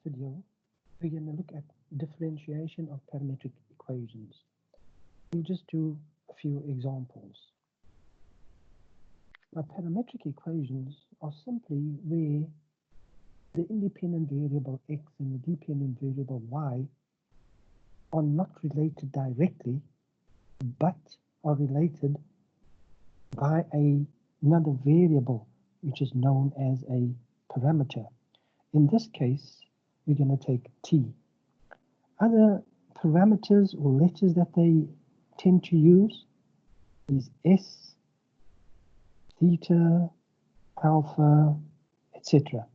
video, we're going to look at differentiation of parametric equations. We'll just do a few examples. Now, parametric equations are simply where the independent variable x and the dependent variable y are not related directly, but are related by another variable which is known as a parameter. In this case, we're going to take t. Other parameters or letters that they tend to use is s, theta, alpha, etc.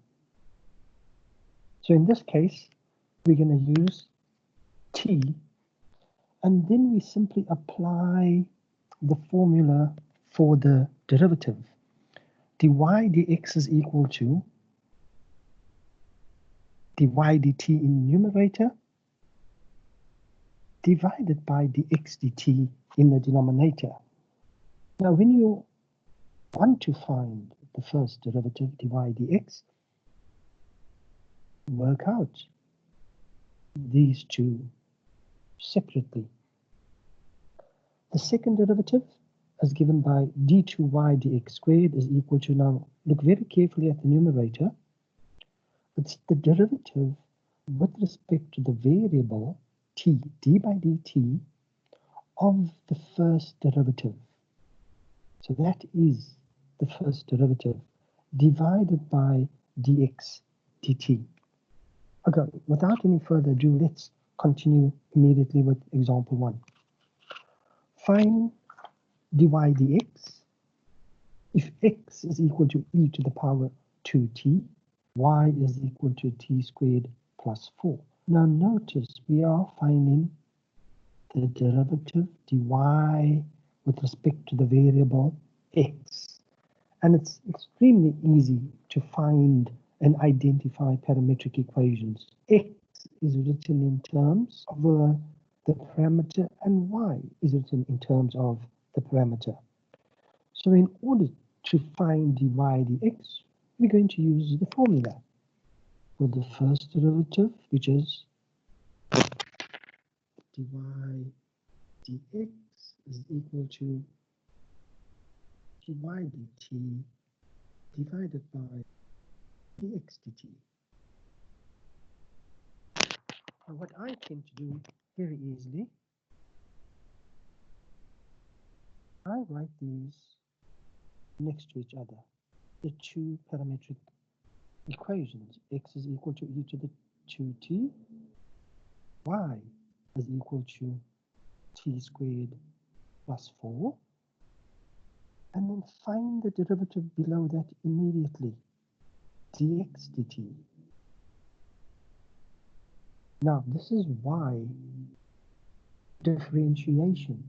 So in this case, we're going to use t, and then we simply apply the formula for the derivative. dy dx is equal to dy dt in numerator divided by dx dt in the denominator. Now, when you want to find the first derivative, dy dx, work out these two separately. The second derivative is given by d2y dx squared is equal to, now look very carefully at the numerator, it's the derivative with respect to the variable t, d by dt, of the first derivative. So that is the first derivative divided by dx dt. Okay, without any further ado, let's continue immediately with example 1. Find dy dx if x is equal to e to the power 2t, y is equal to t squared plus 4. Now notice we are finding the derivative dy with respect to the variable x. And it's extremely easy to find and identify parametric equations. X is written in terms of the parameter and y is written in terms of the parameter. So in order to find dy dx, we're going to use the formula for the first derivative, which is dy dx is equal to dy dt divided by dx dt. And what I tend to do very easily, I write these next to each other, the two parametric equations. X is equal to e to the 2t, y is equal to t squared plus 4, and then find the derivative below that immediately, dx dt. Now, this is why differentiation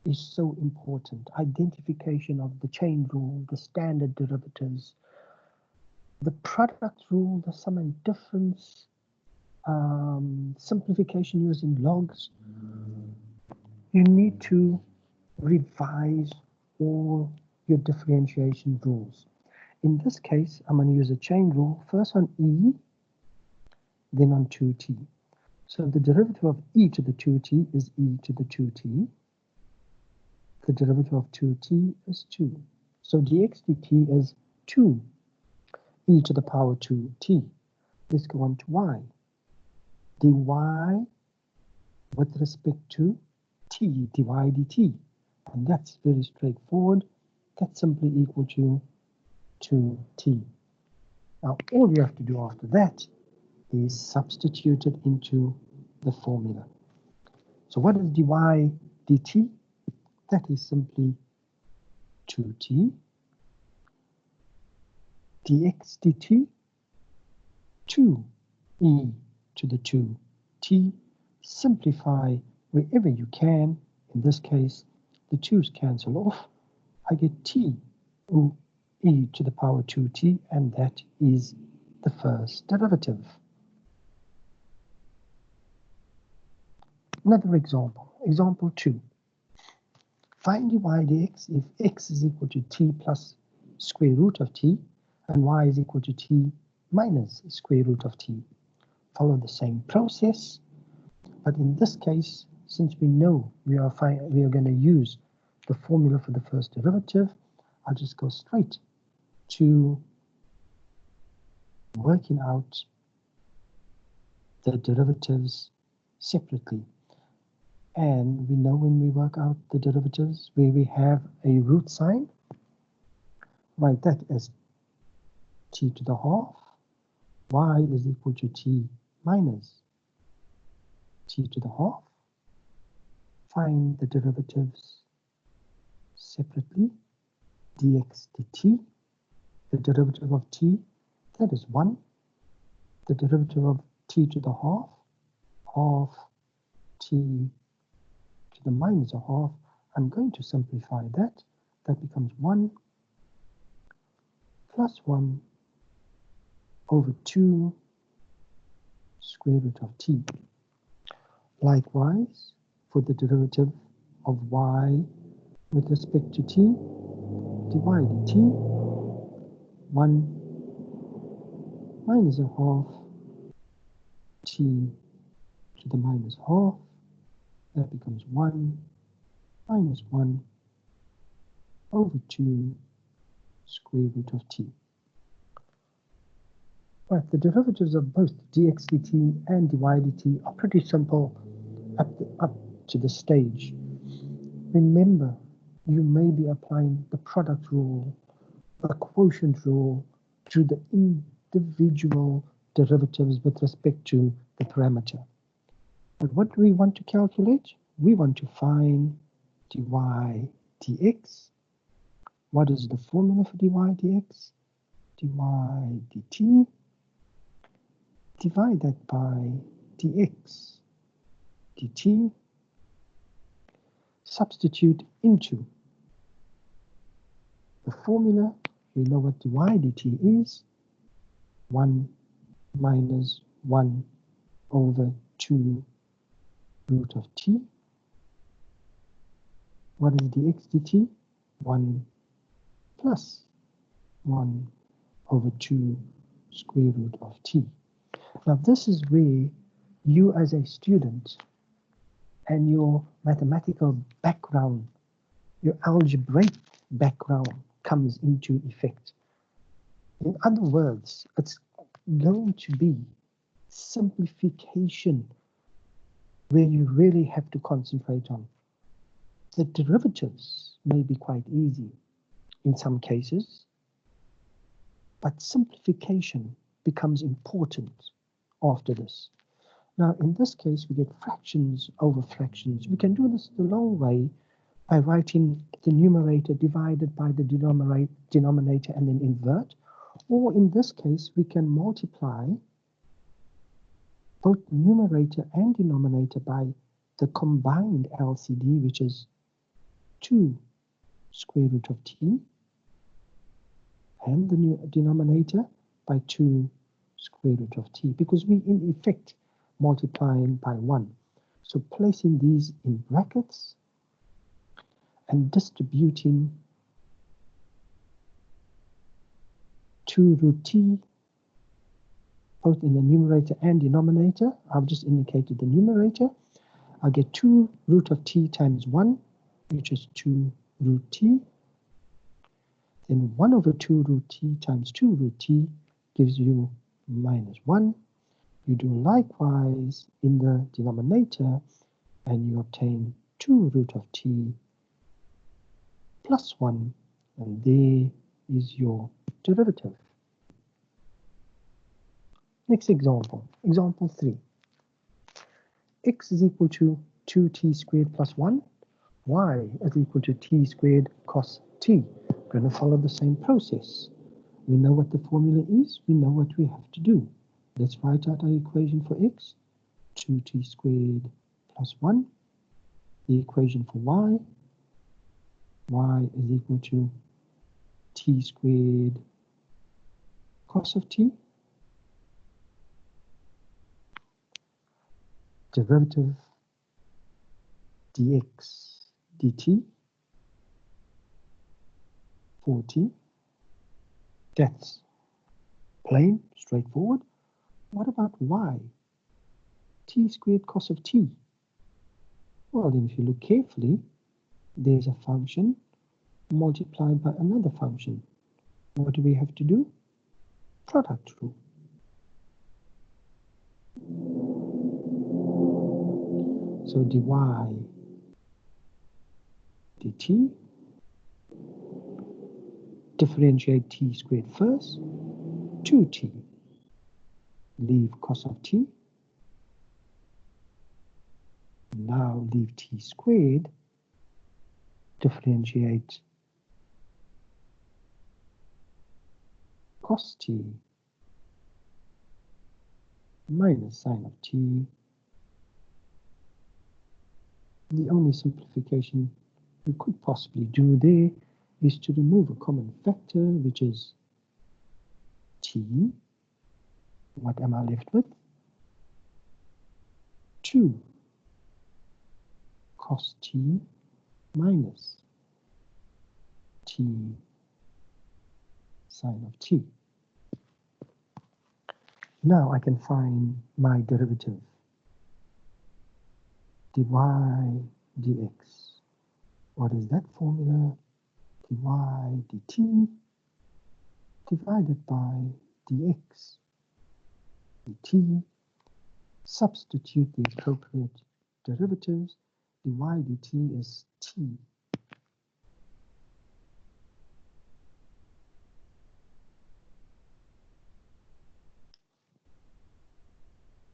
is so important. Identification of the chain rule, the standard derivatives, the product rule, the sum and difference, simplification using logs. You need to revise all your differentiation rules. In this case, I'm going to use a chain rule, first on e, then on 2t. So the derivative of e to the 2t is e to the 2t. The derivative of 2t is 2. So dx dt is 2 e to the power 2t. Let's go on to y. dy with respect to t, dy dt. And that's very straightforward. That's simply equal to 2t. Now, all you have to do after that is substitute it into the formula. So what is dy dt? That is simply 2t. dx dt, 2e to the 2t. Simplify wherever you can. In this case, the 2's cancel off. I get t e to the power 2t, and that is the first derivative. Another example, example 2. Find dy dx if x is equal to t plus square root of t and y is equal to t minus square root of t. Follow the same process, but in this case, since we know we are going to use the formula for the first derivative, I'll just go straight to working out the derivatives separately. And we know when we work out the derivatives where we have a root sign, write that as t to the half, y is equal to t minus t to the half. Find the derivatives separately, dx dt. The derivative of t, that is 1. The derivative of t to the half, half t to the minus a half. I'm going to simplify that. That becomes 1 plus 1 over 2 square root of t. Likewise, for the derivative of y with respect to t, dy dt, 1 minus a half t to the minus half. That becomes 1 minus 1 over 2 square root of t. Right, the derivatives of both dx dt and dy dt are pretty simple up to the stage. Remember, you may be applying the product rule, the quotient rule, to the individual derivatives with respect to the parameter. But what do we want to calculate? We want to find dy dx. What is the formula for dy dx? Dy dt. Divide that by dx dt. Substitute into the formula. We know what dy dt is. 1 minus 1 over 2 root of t. What is dx dt? 1 plus 1 over 2 square root of t. Now this is where you as a student and your mathematical background, your algebraic background comes into effect. In other words, it's going to be simplification where you really have to concentrate on. The derivatives may be quite easy in some cases, but simplification becomes important after this. Now, in this case, we get fractions over fractions. We can do this the long way by writing the numerator divided by the denominator and then invert. Or in this case, we can multiply both numerator and denominator by the combined LCD, which is 2 square root of t, and the new denominator by 2 square root of t, because we in effect multiplying by 1. So placing these in brackets and distributing 2 root t both in the numerator and denominator. I've just indicated the numerator. I get 2 root of t times 1, which is 2 root t. Then 1 over 2 root t times 2 root t gives you minus 1. You do likewise in the denominator, and you obtain 2 root of t plus 1, and there is your derivative. Next example, example 3. X is equal to 2t squared plus 1. Y is equal to t squared cos t. We're going to follow the same process. We know what the formula is. We know what we have to do. Let's write out our equation for x. 2t squared plus 1. The equation for y. Y is equal to t squared cos of t. Derivative dx dt 4t. That's Plain, straightforward. What about y? T squared cos of t. Well, then if you look carefully, there's a function multiplied by another function. What do we have to do? Product rule. So dy dt, differentiate t squared first, 2t, leave cos of t, now leave t squared, differentiate cos t minus sine of t. The only simplification we could possibly do there is to remove a common factor, which is t. What am I left with? 2 cos t minus t sine of t. Now I can find my derivative, dy dx. What is that formula? Dy dt divided by dx dt. Substitute the appropriate derivatives. Dy dt is t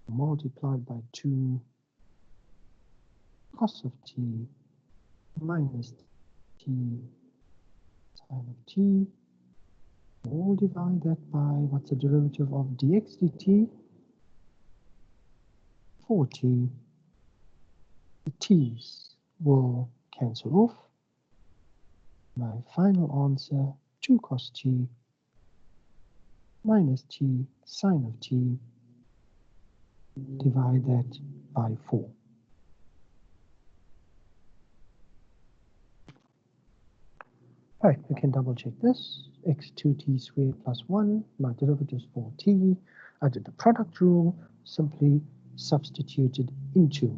multiplied by 2 cos of t minus t sine of t. We'll divide that by, what's the derivative of dx dt? 4t. The t's will cancel off. My final answer, 2 cos t minus t sine of t. Divide that by 4. Right, we can double check this. x2t squared plus 1, my derivative is 4t. I did the product rule, simply substituted into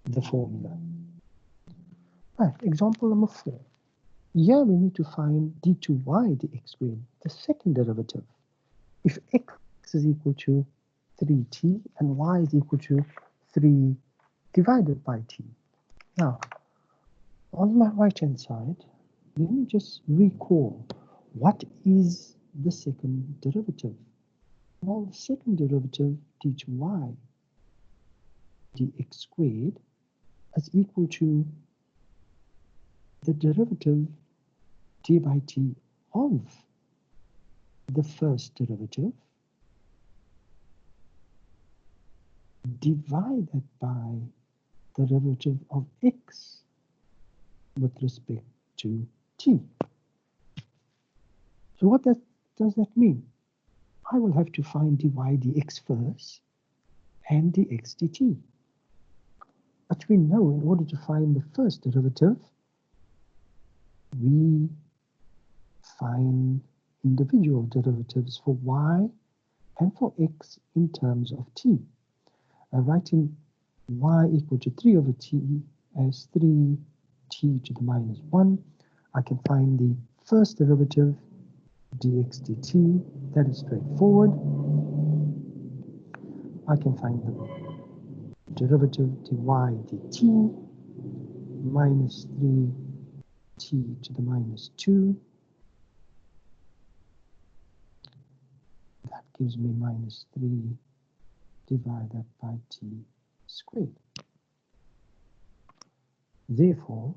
the formula. Right, example number 4. Here we need to find d2y dx squared, the second derivative. If x is equal to 3t and y is equal to 3 divided by t. Now, on my right-hand side, let me just recall what is the second derivative. Well, the second derivative, d2y dx squared, is equal to the derivative d by t of the first derivative divided by the derivative of x with respect to t. So what does that mean? I will have to find dy dx first and dx dt. But we know in order to find the first derivative, we find individual derivatives for y and for x in terms of t. Writing y equal to 3 over t as 3t to the minus 1, I can find the first derivative, dx dt. That is straightforward. I can find the derivative dy dt minus 3t to the minus 2. That gives me minus 3 divided by t squared. Therefore,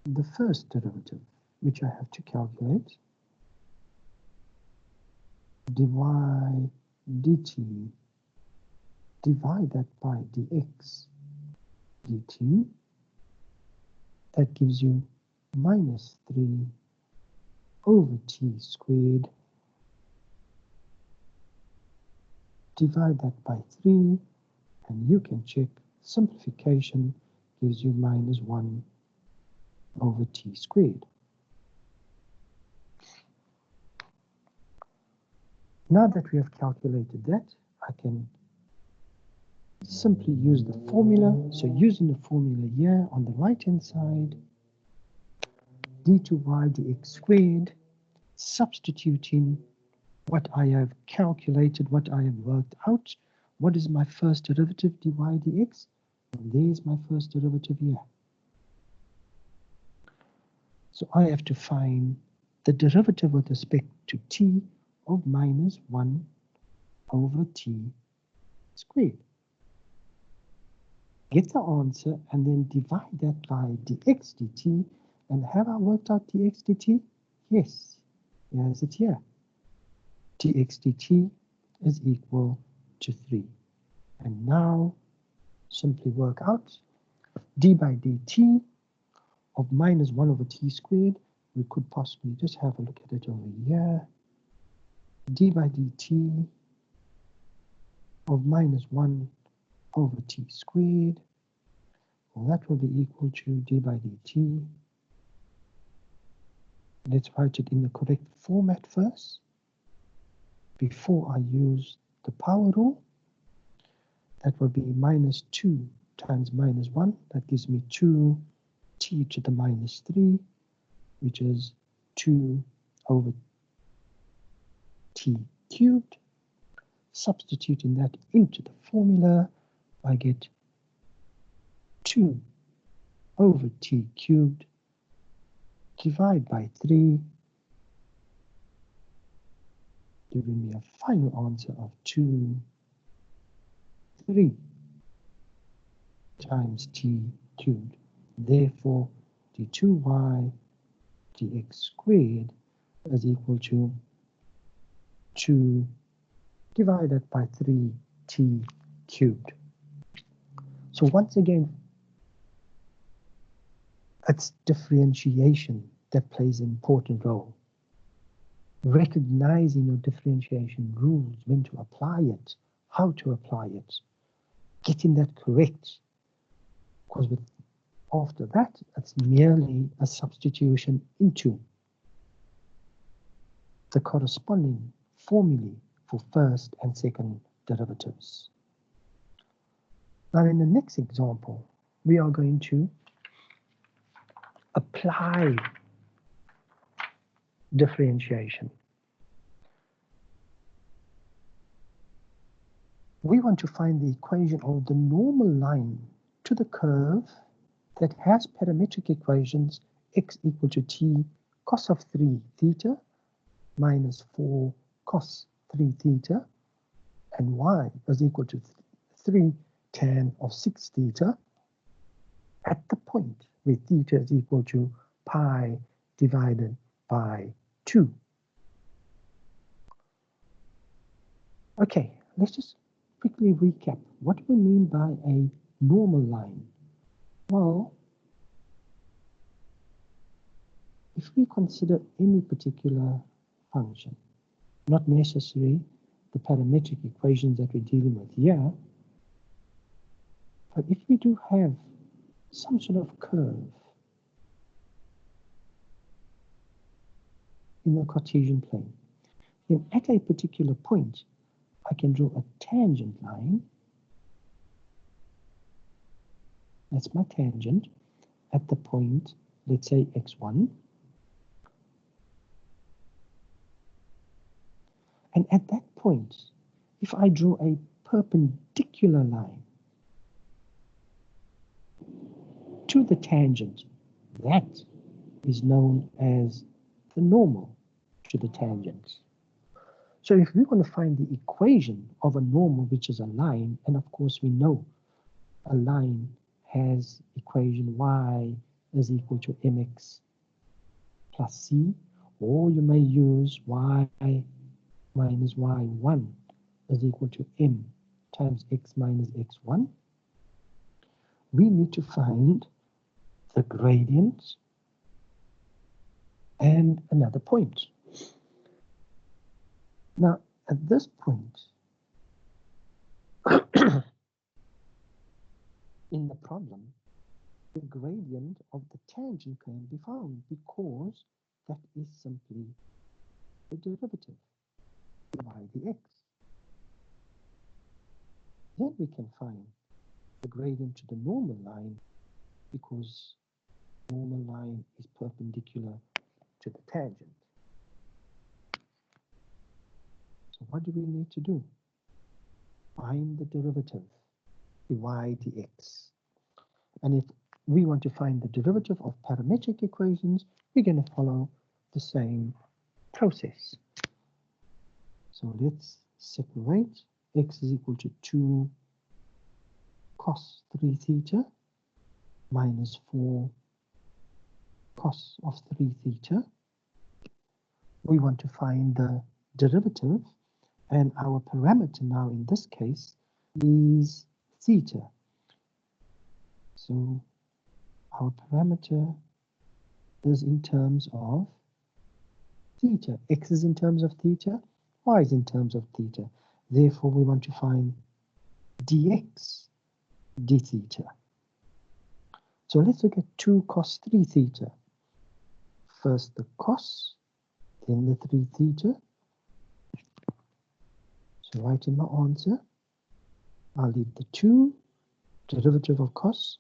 the first derivative, which I have to calculate, dy dt, divide that by dx dt, that gives you minus 3 over t squared. Divide that by 3, and you can check simplification gives you minus 1 over t squared. Now that we have calculated that, I can simply use the formula. So using the formula here on the right hand side, d to y dx squared, substituting what I have calculated, what I have worked out. What is my first derivative, dy dx? And there's my first derivative here. So I have to find the derivative with respect to t of minus 1 over t squared. Get the answer and then divide that by dx dt. And have I worked out dx dt? Yes, here's it here. Dx dt is equal to 3. And now simply work out d by dt of minus 1 over t squared. We could possibly just have a look at it over here. D by dt of minus 1 over t squared. Well, that will be equal to d by dt. Let's write it in the correct format first before I use the power rule. That will be minus 2 times minus 1. That gives me 2t to the minus 3, which is 2 over t cubed. Substituting that into the formula, I get 2 over t cubed, divide by 3, giving me a final answer of 3 times t cubed. Therefore, d2y dx squared is equal to 2 divided by 3t cubed. So once again, it's differentiation that plays an important role. Recognizing your differentiation rules, when to apply it, how to apply it, getting that correct. Because after that, it's merely a substitution into the corresponding formulae for first and second derivatives. Now in the next example, we are going to apply differentiation. We want to find the equation of the normal line to the curve that has parametric equations x equal to t cos of 3 theta minus 4 cos 3 theta and y is equal to 3 tan of 6 theta at the point where theta is equal to pi divided by 2. Okay, let's just quickly recap. What do we mean by a normal line? Well, if we consider any particular function, not necessarily the parametric equations that we're dealing with here, but if we do have some sort of curve in the Cartesian plane, then at a particular point, I can draw a tangent line. That's my tangent at the point, let's say x1. And at that point, if I draw a perpendicular line to the tangent, that is known as the normal to the tangent. So if we want to find the equation of a normal, which is a line, and of course we know a line has equation y is equal to mx plus c, or you may use y minus y1 is equal to m times x minus x1. We need to find the gradient and another point. Now, at this point in the problem, the gradient of the tangent can be found because that is simply the derivative. y dx. Then we can find the gradient to the normal line because normal line is perpendicular to the tangent. So what do we need to do? Find the derivative, y dx. And if we want to find the derivative of parametric equations, we're going to follow the same process. So let's separate. X is equal to 2 cos 3 theta minus 4 cos of 3 theta. We want to find the derivative, and our parameter now in this case is theta. So our parameter is in terms of theta. X is in terms of theta, y is in terms of theta. Therefore, we want to find dx d theta. So let's look at 2 cos 3 theta. First the cos, then the 3 theta. So write in my answer, I'll leave the 2, derivative of cos,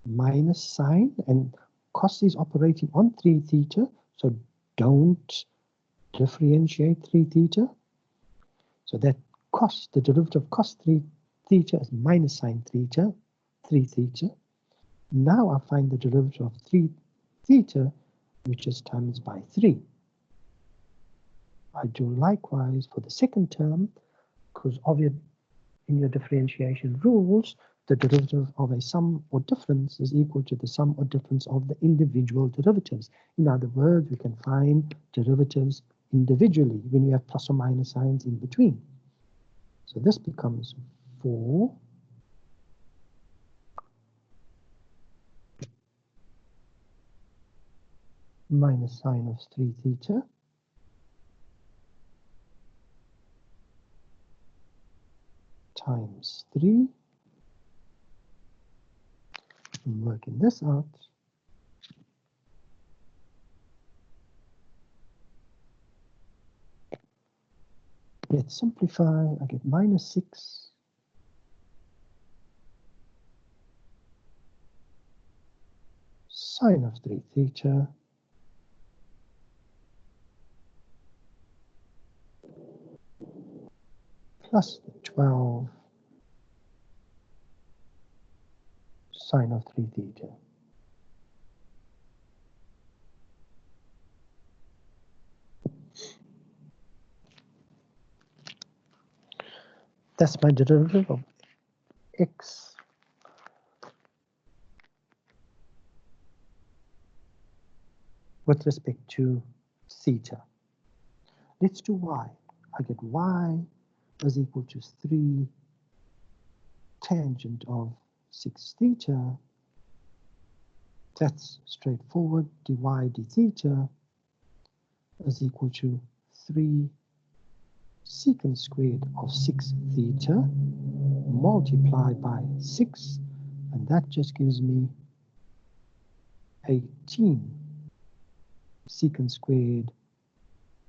minus sine, and cos is operating on 3 theta, so don't differentiate 3 theta. So that cos, the derivative of cos 3 theta is minus sine theta, 3 theta. Now I find the derivative of 3 theta, which is times by 3. I do likewise for the second term, because in your differentiation rules, the derivative of a sum or difference is equal to the sum or difference of the individual derivatives. In other words, we can find derivatives individually when you have plus or minus signs in between. So this becomes 4 minus sine of 3 theta times 3. I'm working this out. Let's simplify. I get minus 6 sine of 3 theta plus 12 sine of 3 theta. That's my derivative of x with respect to theta. Let's do y. I get y is equal to 3 tangent of 6 theta. That's straightforward. Dy d theta is equal to 3 secant squared of 6 theta multiplied by 6, and that just gives me 18 secant squared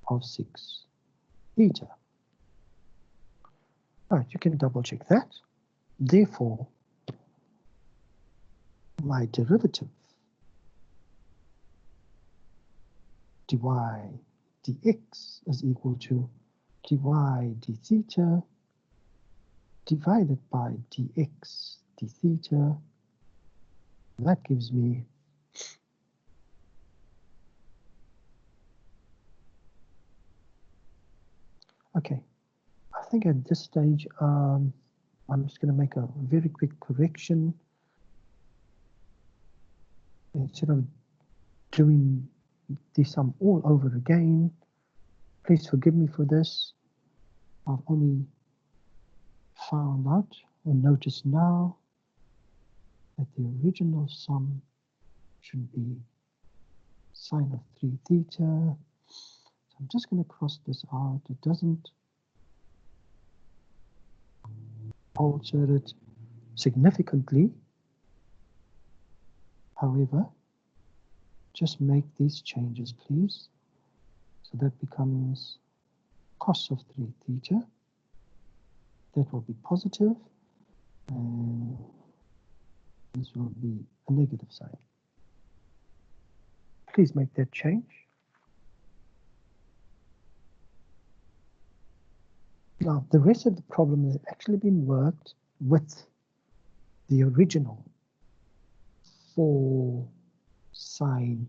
of 6 theta. Right, you can double check that. Therefore, my derivative dy dx is equal to dy d theta divided by dx d theta. That gives me okay. I think at this stage, I'm just going to make a very quick correction. Instead of doing the sum all over again, please forgive me for this. I've only found out or noticed now that the original sum should be sine of 3 theta. So I'm just going to cross this out. It doesn't alter it significantly. However, just make these changes, please. So that becomes cos of 3 theta. That will be positive, and this will be a negative sign. Please make that change. Now, the rest of the problem has actually been worked with the original for sine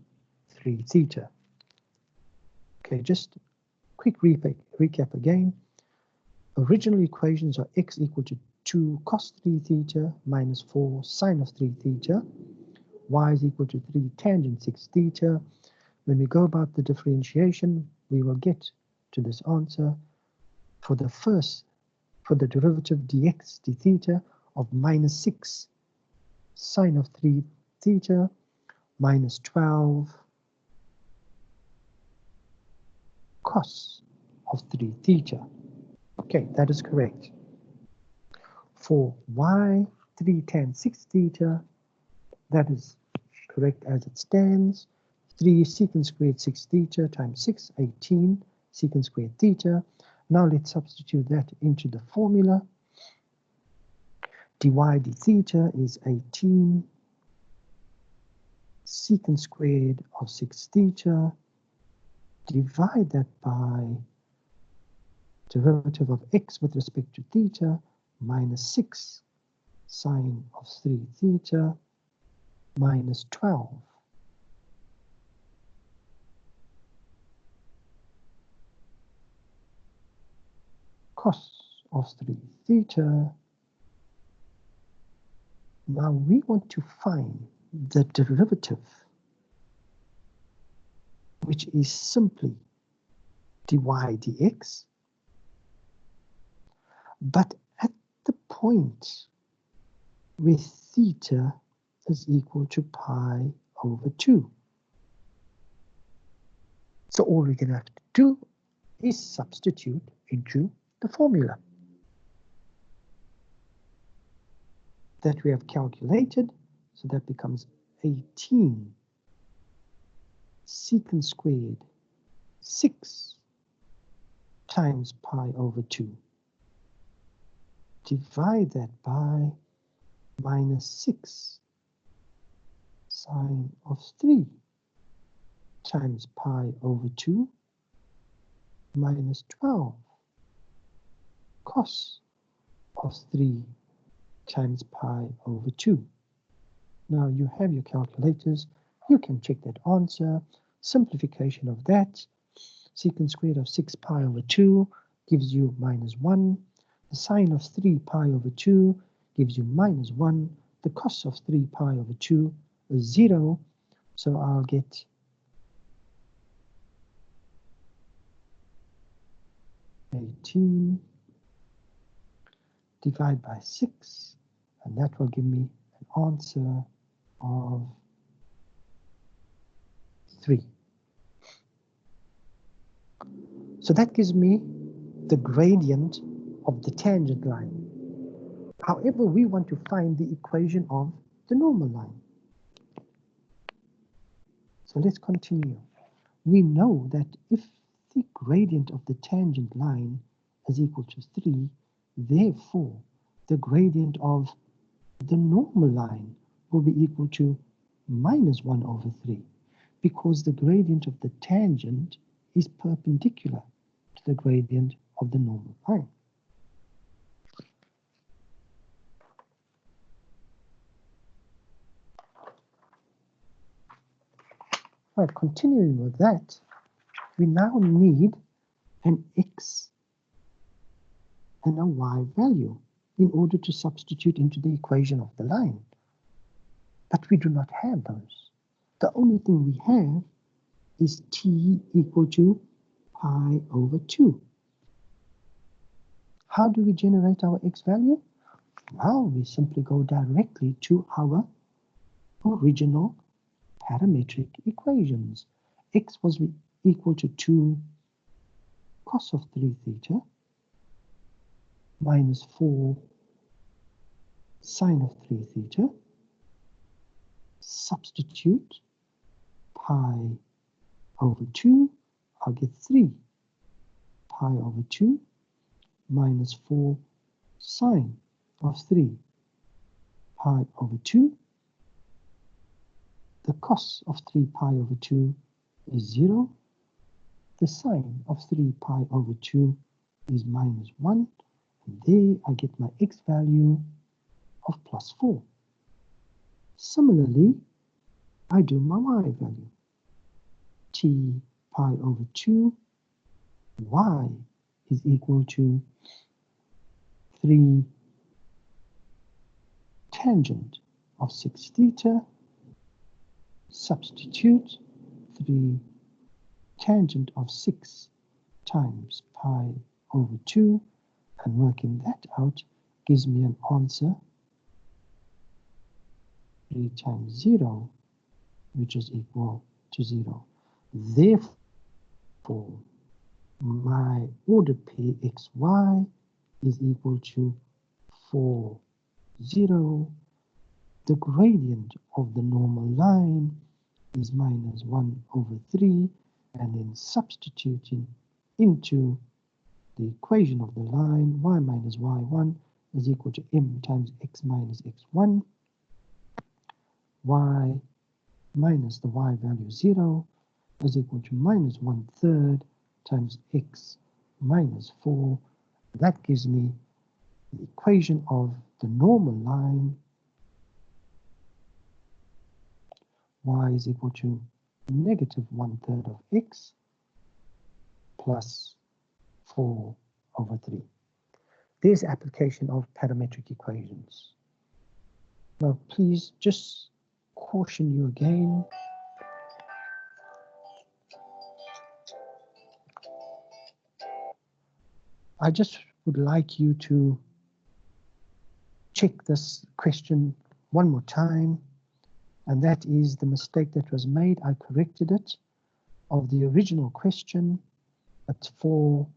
3 theta. Okay, just quick recap again. Original equations are x equal to 2 cos 3 theta minus 4 sine of 3 theta. Y is equal to 3 tangent 6 theta. When we go about the differentiation, we will get to this answer for the derivative dx d theta of minus 6 sine of 3 theta minus 12 cos of 3 theta. Okay, that is correct. For y, 3 tan 6 theta, that is correct as it stands. 3 secant squared 6 theta times 6, 18 secant squared theta. Now let's substitute that into the formula. dy d theta is 18 secant squared of 6 theta. Divide that by derivative of x with respect to theta minus 6 sine of 3 theta minus 12 cos of 3 theta. Now we want to find the derivative, which is simply dy dx, but at the point where theta is equal to pi over 2. So all we're going to have to do is substitute into the formula that we have calculated. So that becomes 18 secant squared 6 times pi over 2. Divide that by minus 6 sine of 3 times pi over 2 minus 12 cos of 3 times pi over 2. Now you have your calculators. You can check that answer. Simplification of that, secant squared of 6 pi over 2 gives you minus 1. The sine of 3 pi over 2 gives you minus 1. The cos of 3 pi over 2 is 0. So I'll get divided by 6, and that will give me an answer of 3. So that gives me the gradient of the tangent line. However, we want to find the equation of the normal line. So let's continue. We know that if the gradient of the tangent line is equal to 3, therefore the gradient of the normal line will be equal to minus 1 over 3, because the gradient of the tangent is perpendicular to the gradient of the normal line. Right, continuing with that, we now need an x and a y value in order to substitute into the equation of the line. But we do not have those. The only thing we have is t equal to pi over 2. How do we generate our x value? Well, we simply go directly to our original parametric equations. X was equal to 2 cos of 3 theta minus 4 sine of 3 theta. Substitute pi over 2, I'll get 3 pi over 2 minus 4 sine of 3 pi over 2. The cos of 3 pi over 2 is 0. The sine of 3 pi over 2 is minus 1. And there I get my x value of plus 4. Similarly, I do my y value. T pi over 2, y is equal to 3 tangent of 6 theta. Substitute 3 tangent of 6 times pi over 2, and working that out gives me an answer 3 times 0, which is equal to 0. Therefore, my ordered pair xy is equal to 4, 0. The gradient of the normal line is minus 1 over 3, and then substituting into the equation of the line, y minus y1 is equal to m times x minus x1. Y minus the y value 0 is equal to minus 1/3 times x minus 4. That gives me the equation of the normal line. Y is equal to negative 1/3 of x plus 4 over 3. There's application of parametric equations. Now, please just caution you again. I just would like you to check this question one more time, and that is the mistake that was made. I corrected it of the original question. It's 4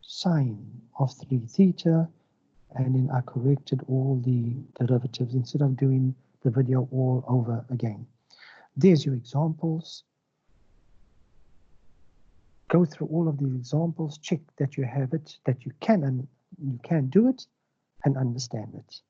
sine of 3 theta, and then I corrected all the derivatives instead of doing the video all over again. There's your examples. Go through all of these examples, check that you have it, that you can do it and understand it.